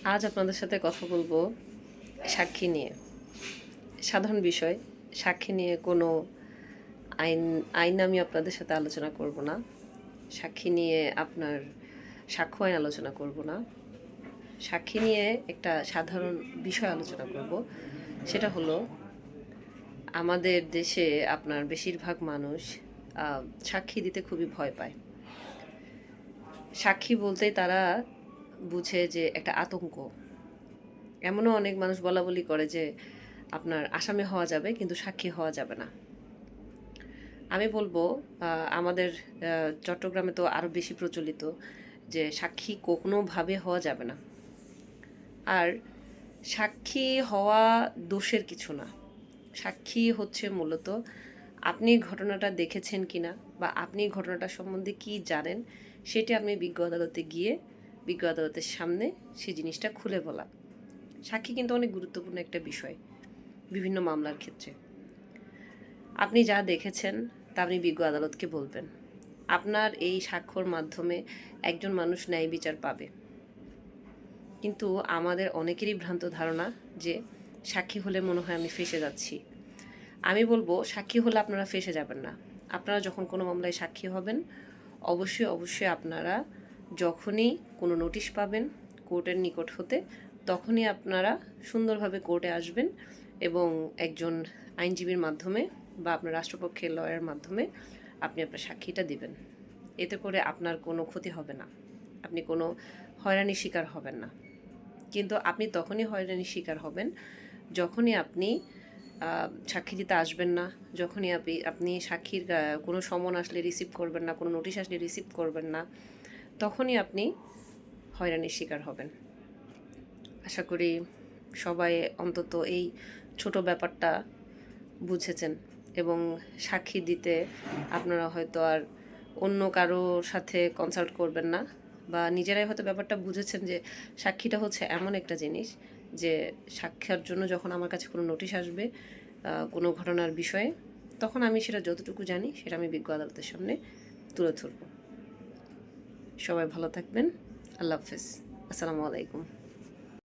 আজ আপনাদের সাথে কথা বলবো সাক্ষী নিয়ে। সাধারণ বিষয়, সাক্ষী নিয়ে কোনো আইন আইন আমি আপনাদের সাথে আলোচনা করব না। সাক্ষী নিয়ে আপনার সাক্ষ্য আইন আলোচনা করব না। সাক্ষী নিয়ে একটা সাধারণ বিষয় আলোচনা করব। সেটা হলো, আমাদের দেশে আপনার বেশিরভাগ মানুষ সাক্ষী দিতে খুবই ভয় পায়। সাক্ষী বলতেই তারা বুঝে যে একটা আতঙ্ক। এমনও অনেক মানুষ বলাবলি করে যে আপনার আসামি হওয়া যাবে কিন্তু সাক্ষী হওয়া যাবে না। আমি বলবো আমাদের চট্টগ্রামে তো আরও বেশি প্রচলিত যে সাক্ষী কোনোভাবে হওয়া যাবে না। আর সাক্ষী হওয়া দোষের কিছু না। সাক্ষী হচ্ছে মূলত আপনি ঘটনাটা দেখেছেন কিনা বা আপনি ঘটনাটা সম্বন্ধে কি জানেন সেটা আপনি বিজ্ঞ আদালতে গিয়ে বিজ্ঞ আদালতের সামনে সেই জিনিসটা খুলে বলা। সাক্ষী কিন্তু অনেক গুরুত্বপূর্ণ একটা বিষয় বিভিন্ন মামলার ক্ষেত্রে। আপনি যা দেখেছেন তা আপনি বিজ্ঞ আদালতকে বলবেন। আপনার এই সাক্ষ্যর মাধ্যমে একজন মানুষ ন্যায় বিচার পাবে। কিন্তু আমাদের অনেকেরই ভ্রান্ত ধারণা যে সাক্ষী হলে মনে হয় আমি ফেঁসে যাচ্ছি। আমি বলবো সাক্ষী হলে আপনারা ফেঁসে যাবেন না। আপনারা যখন কোনো মামলায় সাক্ষী হবেন অবশ্যই আপনারা যখনই কোনো নোটিশ পাবেন কোর্টের নিকট হতে, তখনই আপনারা সুন্দরভাবে কোর্টে আসবেন এবং একজন আইনজীবীর মাধ্যমে বা আপনার রাষ্ট্রপক্ষের লয়ারের মাধ্যমে আপনি আপনার সাক্ষীটা দিবেন। এতে করে আপনার কোনো ক্ষতি হবে না, আপনি কোনো হয়রানির শিকার হবেন না। কিন্তু আপনি তখনই হয়রানির শিকার হবেন যখনই আপনি সাক্ষী দিতে আসবেন না, যখনই আপনি সাক্ষীর কোনো সমন আসলে রিসিভ করবেন না, কোনো নোটিশ আসলে রিসিভ করবেন না, তখনই আপনি হয়রানির শিকার হবেন। আশা করি সবাই অন্তত এই ছোট ব্যাপারটা বুঝেছেন এবং সাক্ষী দিতে আপনারা হয়তো আর অন্য কারো সাথে কনসাল্ট করবেন না, বা নিজেরাই হয়তো ব্যাপারটা বুঝেছেন যে সাক্ষীটা হচ্ছে এমন একটা জিনিস যে সাক্ষার জন্য যখন আমার কাছে কোনো নোটিশ আসবে কোনো ঘটনার বিষয়ে, তখন আমি সেটা যতটুকু জানি সেটা আমি বিজ্ঞ আদালতের সামনে তুলে ধরব। সবাই ভালো থাকবেন। আল্লাহ হাফেজ। আসসালামু আলাইকুম।